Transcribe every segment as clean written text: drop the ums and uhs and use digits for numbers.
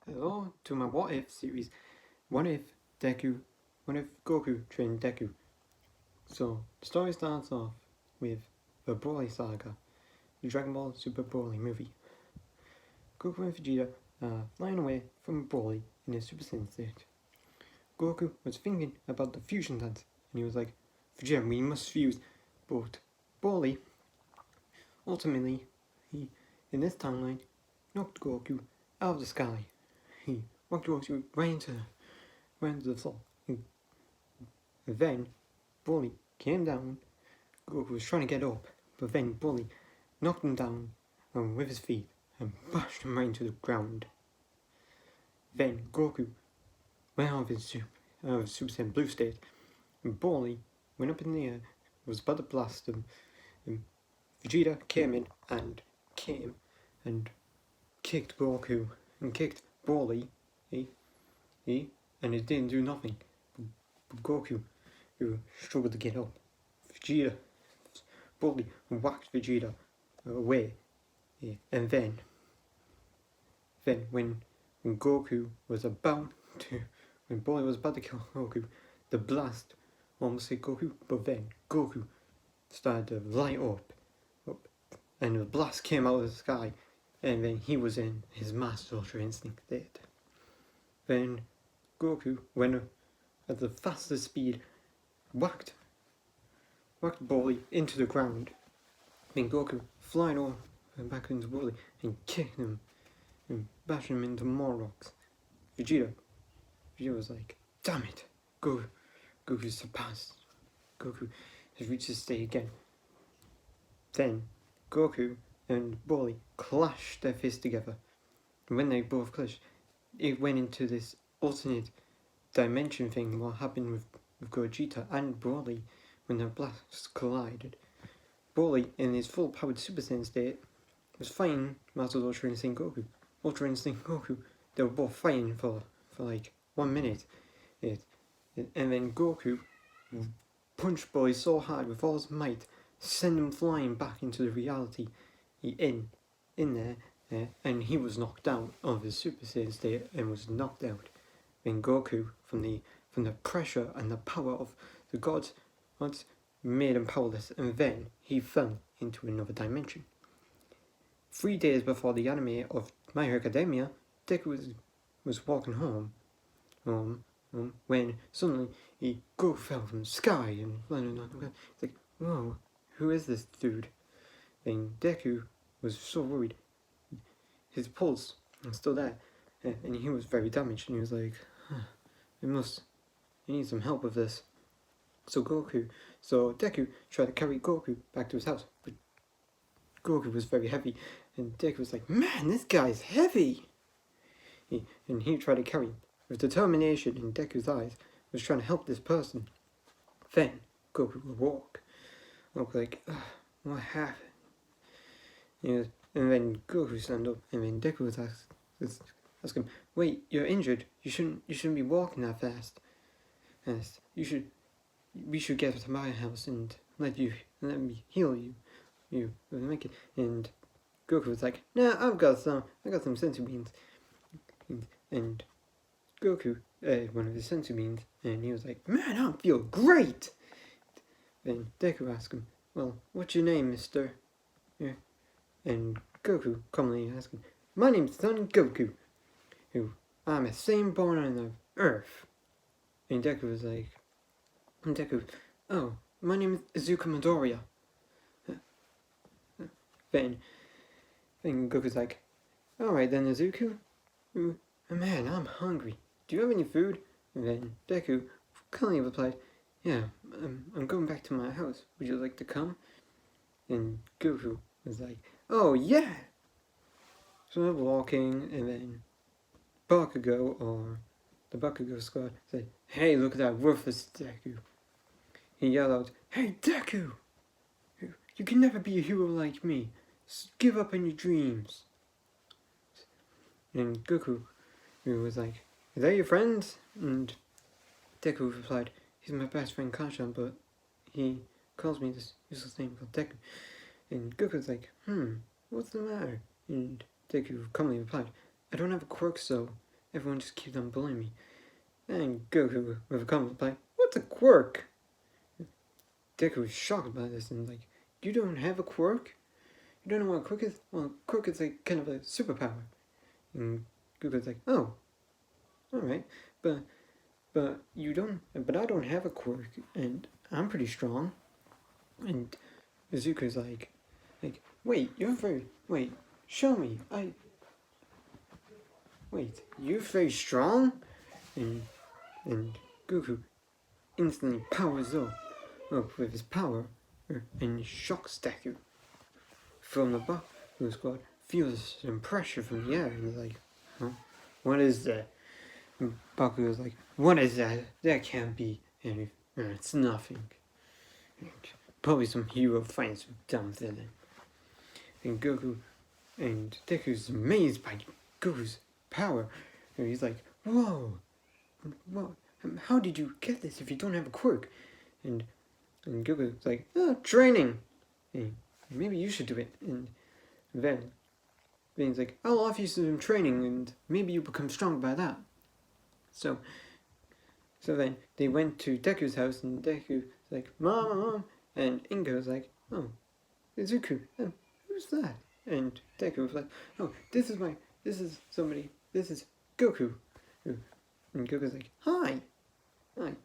Hello to my What If series. What if Deku, what if Goku trained Deku? So, the story starts off with the Broly saga, the Dragon Ball Super Broly movie. Goku and Vegeta are flying away from Broly in his Super Saiyan state. Goku was thinking about the fusion dance, and he was like, Vegeta, we must fuse. But Broly, ultimately, he, in this timeline, knocked Goku out of the sky. He knocked Goku right into the floor. And then Broly came down. Goku was trying to get up, but then Broly knocked him down with his feet and bashed him right into the ground. Then Goku went out of his Super Saiyan Blue state, and Broly went up in the air, was about to blast him, and Vegeta came in and kicked Goku and kicked Broly, and it didn't do nothing. But Goku, who struggled to get up, Broly whacked Vegeta away, and then when Goku was about to, when Broly was about to kill Goku, the blast almost hit Goku, but then Goku started to light up, and the blast came out of the sky, and then he was in his Master Ultra Instinct state. Then Goku went at the fastest speed, whacked Broly into the ground. Then Goku flying over and back into Broly and kicked him and bashed him into more rocks. Vegeta was like, damn it, Goku surpassed. Goku has reached his state again. Then Goku and Broly clashed their fists together. And when they both clashed, it went into this alternate dimension thing, what happened with Gogeta and Broly when their blasts collided. Broly, in his full powered Super Saiyan state, was fighting Master Ultra Instinct Goku. Ultra Instinct Goku, they were both fighting for like 1 minute. And then Goku punched Broly so hard with all his might, sent him flying back into the reality in there, and he was knocked out of his Super Saiyan state and was knocked out. Then Goku, from the pressure and the power of the gods, made him powerless, and then he fell into another dimension. 3 days before the anime of My Hero Academia, Deku was walking home, when suddenly Goku fell from the sky and landed on the ground. It's like, whoa, who is this dude? And Deku was so worried. His pulse was still there, and he was very damaged, and he was like, I need some help with this. So Deku tried to carry Goku back to his house, but Goku was very heavy, and Deku was like, man, this guy's heavy! And he tried to carry him. With determination in Deku's eyes, was trying to help this person. Then Goku would walk like, what happened? And then Goku stand up, and then Deku was ask him, wait, you're injured. You shouldn't be walking that fast. Yes, we should get to my house and let me heal you make it. And Goku was like, nah, I got some senzu beans. And Goku, one of his senzu beans, and he was like, man, I feel great. Then Deku asked him, well, what's your name, mister? Yeah. And Goku calmly asked him, my name's Son Goku, who I'm a same born on the earth. And Deku was like, oh, my name is Izuku Midoriya. Then Goku's like, alright then, Izuku. Man, I'm hungry. Do you have any food? And then Deku calmly replied, yeah, I'm going back to my house. Would you like to come? And Goku was like, oh yeah! So they're walking, and then Bakugo, or the Bakugo squad, said, hey, look at that worthless Deku. He yelled out, hey Deku! You can never be a hero like me. Give up on your dreams. And Goku was like, is that your friend? And Deku replied, he's my best friend Kasha, but he calls me this useless name called Deku. And Goku's like, what's the matter? And Deku calmly replied, I don't have a quirk, so everyone just keeps on bullying me. And Goku with a comment like, what's a quirk? Deku was shocked by this and like, you don't have a quirk? You don't know what a quirk is? Well, quirk is like kind of a superpower. And Goku's like, oh, alright, but you don't, but I don't have a quirk, and I'm pretty strong. And Izuku's like, wait, wait, show me, you're very strong? And Goku instantly powers up with his power, and shocks Deku. From the Baku squad feels some pressure from the air, and he's like, huh? What is that? And Baku was like, what is that? That can't be anything. It's nothing. Probably some hero fighting some dumb villain. And Goku and Deku's amazed by Goku's power. And he's like, whoa, how did you get this if you don't have a quirk? And Goku's like, oh, training. And maybe you should do it. And then he's like, I'll offer you some training and maybe you become strong by that. So then they went to Deku's house and Deku's like, Mom, and Ingo's like, oh, Izuku, who's that? And Deku was like, oh, this is Goku. And Goku's like, hi. And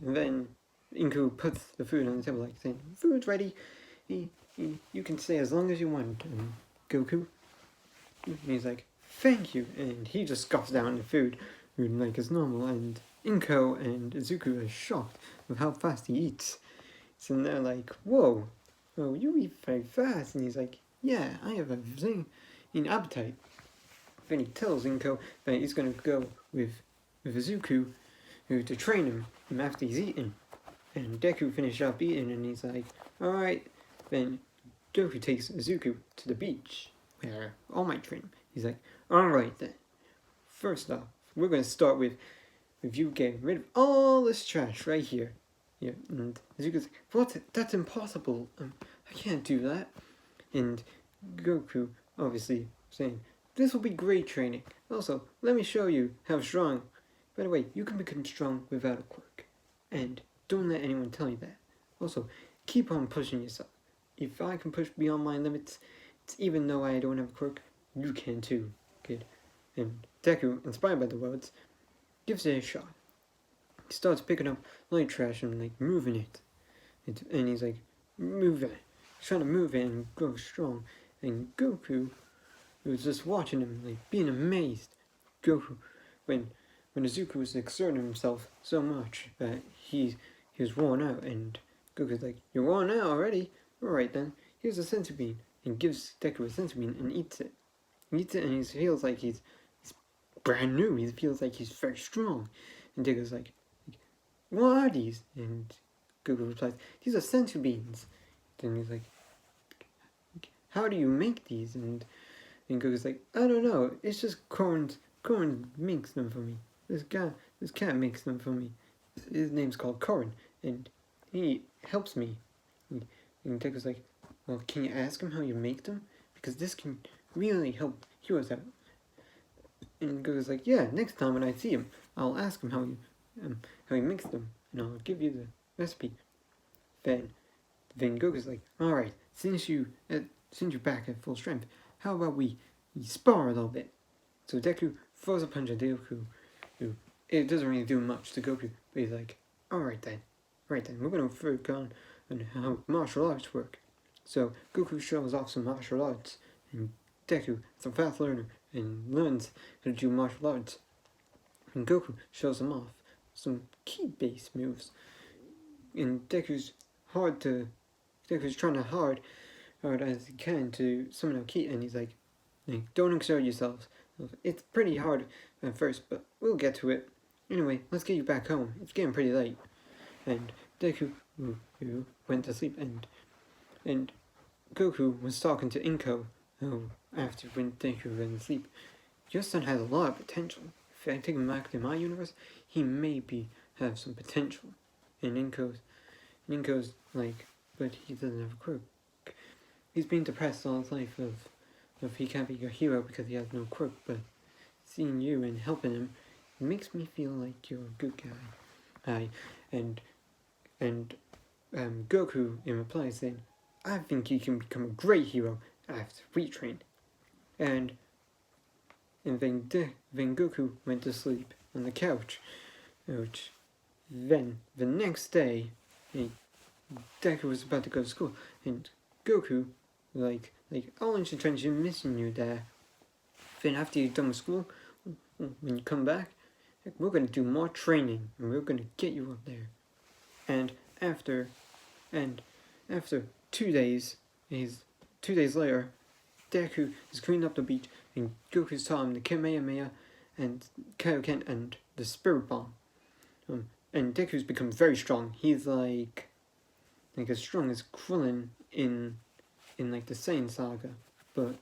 then Ingo puts the food on the table like saying, food's ready. You can stay as long as you want, Goku. And he's like, thank you. And he just scoffs down the food like it's normal. And Inko and Izuku are shocked with how fast he eats. So they're like, whoa, oh, you eat very fast. And he's like, yeah, I have a zing in appetite. Then he tells Inko that he's going to go with Izuku to train him after he's eaten. And Deku finished up eating and he's like, alright. Then Goku takes Izuku to the beach where All Might train him. He's like, alright then. First off, we're going to start with you getting rid of all this trash right here. Yeah, and Izuku's like, what? That's impossible. I can't do that. And Goku, obviously, saying, this will be great training. Also, let me show you how strong. By the way, you can become strong without a quirk. And don't let anyone tell you that. Also, keep on pushing yourself. If I can push beyond my limits, even though I don't have a quirk, you can too, kid. And Deku, inspired by the words, gives it a shot. He starts picking up light trash and like moving it. And he's like, move it. He's trying to move it and grow strong. And Goku was just watching him, like being amazed. Goku, when Izuku was exerting himself so much that he was worn out, and Goku's like, you're worn out already? Alright then, here's a senzu bean. And gives Deku a senzu bean and eats it. He eats it and he feels like he's brand new. He feels like he's very strong. And Deku's like, what are these? And Goku replies, these are senzu beans. Then he's like, how do you make these? And Goku's like, I don't know. It's just corn makes them for me. This cat makes them for me. His name's called Corrin, and he helps me. And Deku's like, well, can you ask him how you make them? Because this can really help heroes out. And Goku's like, yeah, next time when I see him, I'll ask him how he makes them, and I'll give you the recipe. Then Goku's like, alright, since you're back at full strength, how about we spar a little bit? So Deku throws a punch at Goku. It doesn't really do much to Goku, but he's like, alright then, we're gonna work on how martial arts work. So Goku shows off some martial arts, and Deku is a fast learner and learns how to do martial arts. And Goku shows him off some ki-based moves. And Deku's trying hard as he can to summon out ki, and he's like, don't exert yourselves. It's pretty hard at first, but we'll get to it. Anyway, let's get you back home. It's getting pretty late. And Deku went to sleep, and Goku was talking to Inko after when Deku went to sleep. Your son has a lot of potential. If I take him back to my universe, he may have some potential. And Inko's like, but he doesn't have a quirk. He's been depressed all his life of he can't be a hero because he has no quirk, but seeing you and helping him, it makes me feel like you're a good guy. And Goku in reply saying, I think you can become a great hero after retrain. And then Goku went to sleep on the couch. Which then the next day, Deku was about to go to school, and Goku like Orange and Trench, missing you there. Then after you're done with school, when you come back, we're gonna do more training, and we're gonna get you up there. And after 2 days, 2 days later, Deku is cleaning up the beach, and Goku's taught him the Kamehameha, and Kaioken, and the Spirit Bomb. And Deku's become very strong. He's like as strong as Krillin in like the Saiyan saga, but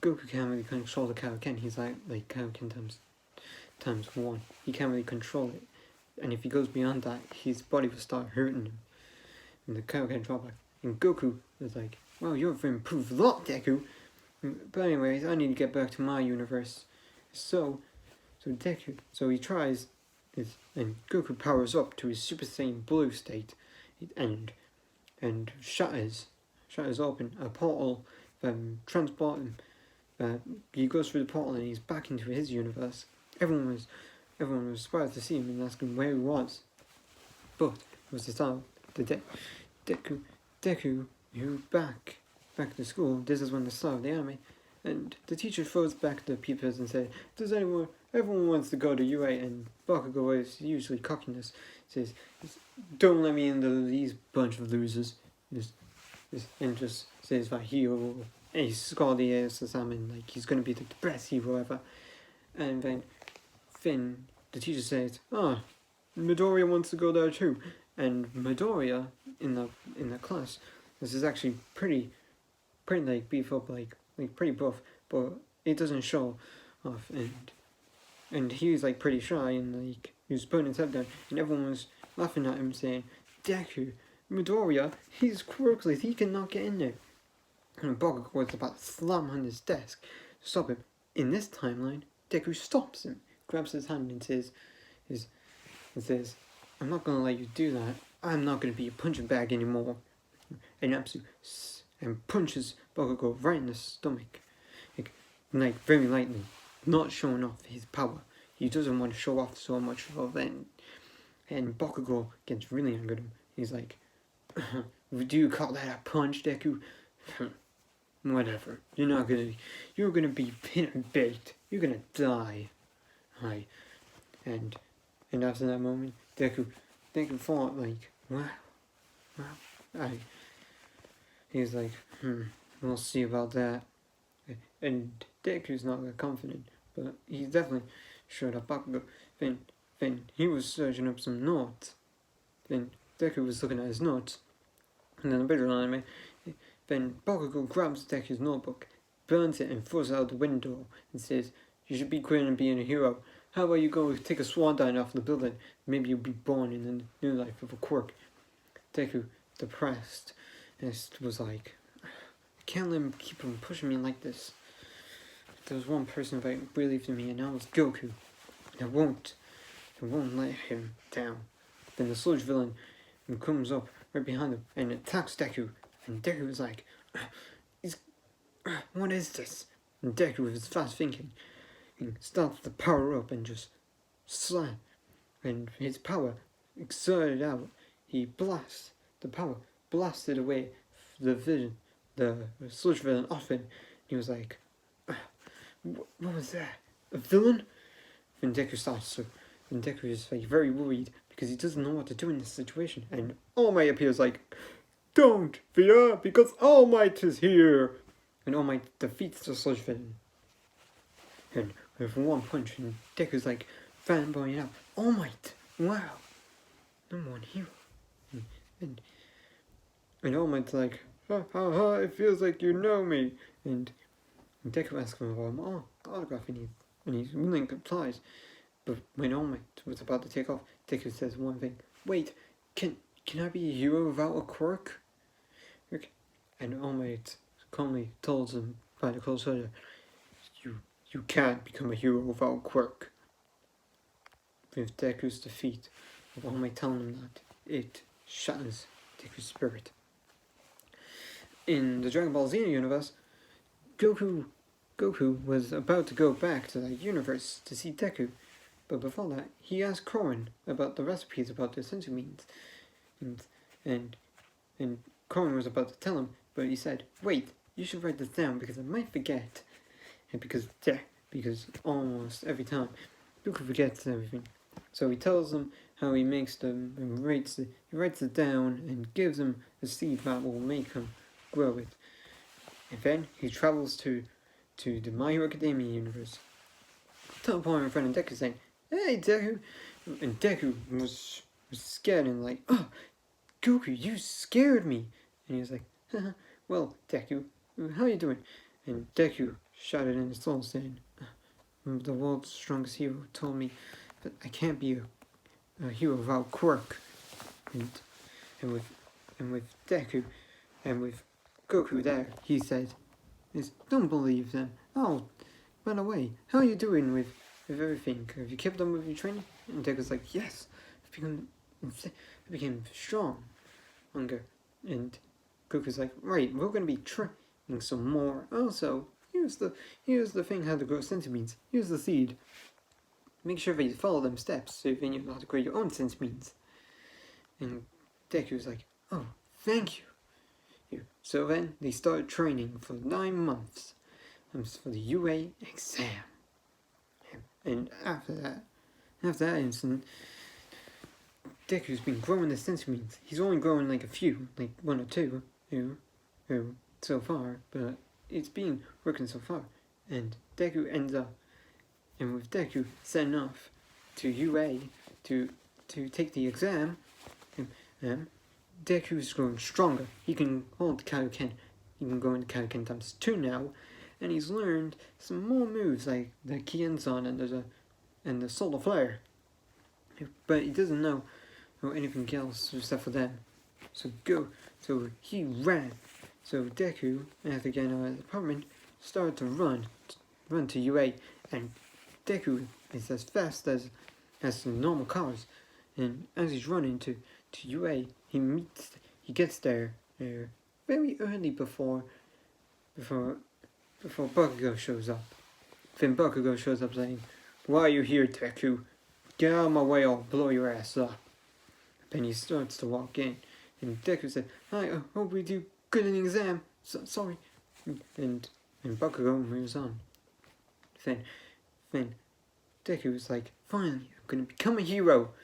Goku can't really control the Kaioken. He's like Kaioken times 1. He can't really control it, and if he goes beyond that, his body will start hurting him. And the Kaioken drawback. And Goku was like, "Wow, you've improved a lot, Deku." But anyways, I need to get back to my universe. So he tries this, and Goku powers up to his Super Saiyan Blue state, and shatters open a portal, transport him. He goes through the portal and he's back into his universe. Everyone was surprised to see him and asking where he was. But it was the start of the Deku, who back to school. This is when the start of the anime. And the teacher throws back the pupils and says, everyone wants to go to UA, and Bakugo is usually cockiness. Says, don't let me into these bunch of losers. And just says that he's Scotty as Salmon, like he's gonna be the best hero ever. And then Finn, the teacher says, Midoriya wants to go there too. And Midoriya in the class, this is actually pretty like beef up, like pretty buff, but it doesn't show off, and he was like pretty shy, and like he was putting his head down, and everyone was laughing at him saying, Deku, Midoriya, he's quirkless, he cannot get in there. And Bakugo was about to slam on his desk to stop him. In this timeline, Deku stops him, grabs his hand and says, I'm not gonna let you do that. I'm not gonna be a punching bag anymore. And punches Bakugo right in the stomach, like very lightly, not showing off his power. He doesn't want to show off so much of it, and Bakugo gets really angry at him. He's like, do you call that a punch, Deku? Whatever. You're gonna be pin and baked. You're gonna die. Hi. And after that moment, Deku thought like, wow. He's like, we'll see about that. And Deku's not that confident, but he definitely showed up Bakugo. Then he was searching up some notes. Then Deku was looking at his notes. And then a bit of anime. Then Bakugo grabs Deku's notebook, burns it and throws it out the window and says, you should be quitting and being a hero. How about you go take a swan dive off the building? Maybe you'll be born in a new life with a quirk. Deku, depressed, was like, I can't let him keep on pushing me like this. There was one person that believed in me, and that was Goku. And I won't let him down. Then the sludge villain comes up right behind him and attacks Deku. And Deku was like, what is this? And Deku, with his fast thinking, he starts to power up and just slam. And his power exerted out. He blasted away the sludge villain off him. He was like, what was that? A villain? And Deku is like very worried because he doesn't know what to do in this situation. And All Might appears like, don't fear, because All Might is here. And All Might defeats the sludge villain. And with one punch, and Deku's like fanboying out. All Might, wow, #1 hero. And All Might's like, it feels like you know me. And Deku asks him about an autograph, and he's willing to complies. But when All Might was about to take off, Deku says one thing. Wait, can I be a hero without a quirk? And All Might calmly tells him by the close shoulder, You can't become a hero without quirk. With Deku's defeat of All Might telling him that, it shatters Deku's spirit. In the Dragon Ball Z universe, Goku was about to go back to that universe to see Deku, but before that, he asked Korin about the recipes about the senzu beans, and Korin was about to tell him, but he said, "Wait, you should write this down because I might forget," and because almost every time Goku forgets everything, so he tells him how he makes them and he writes it down and gives him a seed that will make him grow it, and then he travels to the My Hero Academia universe, teleporting in front of Deku saying, "Hey Deku," and Deku was scared and like, "Oh, Goku, you scared me," and he was like, "Haha, well, Deku, how you doing?" And Deku shouted in his soul saying, "The world's strongest hero told me that I can't be a hero without quirk," and with Deku and with Goku there, he said, "Don't believe them. Oh, by the way, how are you doing with everything? Have you kept on with your training?" And Deku's like, "Yes, I became strong, longer." And Goku's like, "Right, we're gonna be training some more. Also, here's the thing how to grow senzu beans. Here's the seed. Make sure that you follow them steps so then you know how to grow your own senzu beans." And Deku's like, "Oh, thank you." So then they started training for 9 months for the UA exam. And after that incident, Deku's been growing the senzu beans. He's only growing like a few, like 1 or 2, so far, but it's been working so far. And Deku ends up, and with Deku setting off to UA to take the exam, Deku's growing stronger. He can hold Kaioken. He can go into Kaioken times 2 now, and he's learned some more moves like the Kienzan and the Solar Flare. But he doesn't know anything else except for them. So he ran. So Deku, after getting out of the apartment, started to run to UA, and Deku is as fast as the normal cars. And as he's running to UA, he gets there very early before Bakugo shows up. Then Bakugo shows up saying, "Why are you here, Deku? Get out of my way, I'll blow your ass up." Then he starts to walk in, and Deku said, "I hope we do good in the exam. Sorry." And Bakugo moves on. Then Deku was like, "Finally, I'm gonna become a hero."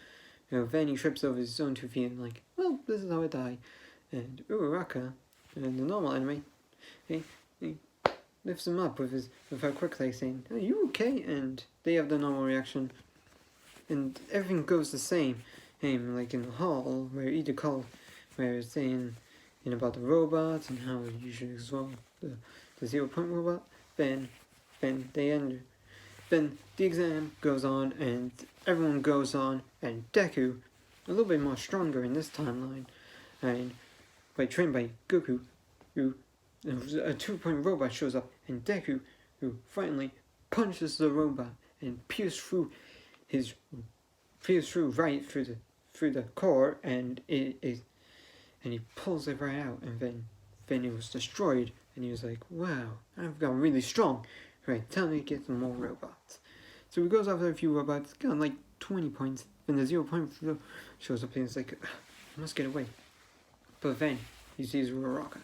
Then he trips over his own 2 feet and like, "Well, this is how I die." And Uraraka, in the normal anime, he lifts him up with her quick leg saying, "Are you okay?" And they have the normal reaction. And everything goes the same. Like in the hall, where it's saying about the robots and how you should explore the 0 point robot. Then the exam goes on, and everyone goes on, and Deku, a little bit more stronger in this timeline, and trained by Goku, who a 2 point robot shows up, and Deku, who finally punches the robot and pierces through right through the core, and he pulls it right out, and then it was destroyed, and he was like, "Wow, I've gotten really strong. Right, time to get some more robots." So he goes after a few robots, got like 20 points, then the 0 point shows up and he's like, "I must get away." But then he sees Uraraka,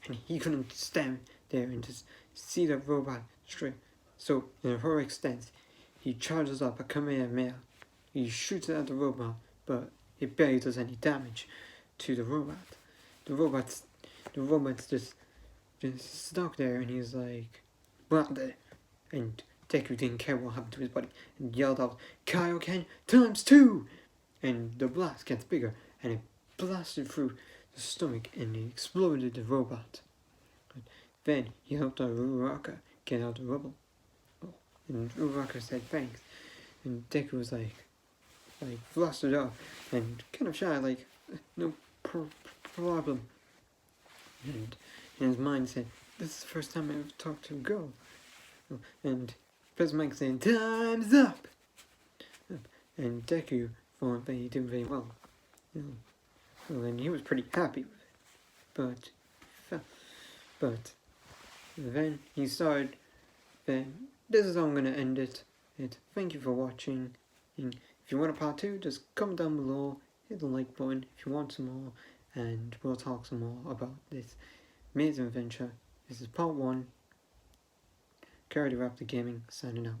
and he couldn't stand there and just see the robot straight. So in a heroic stance, he charges up a Kamehameha. He shoots at the robot, but it barely does any damage to the robot. The robot's just stuck there, and he's like, "What the?" And Deku didn't care what happened to his body and yelled out, "Kaioken times 2!" And the blast gets bigger, and it blasted through the stomach and it exploded the robot. And then he helped Uraraka get out of the rubble. And Uraraka said thanks. And Deku was like flustered up and kind of shy, like, "No problem." And in his mind said, "This is the first time I've talked to a girl." And Press Mike saying, "Time's up!" And Deku thought that he did very well. Well, and he was pretty happy with it. But then he started, then this is how I'm going to end it. Thank you for watching. And if you want a part 2, just comment down below, hit the like button if you want some more, and we'll talk some more about this amazing adventure. This is part 1. Carry the Raptor Gaming, signing out.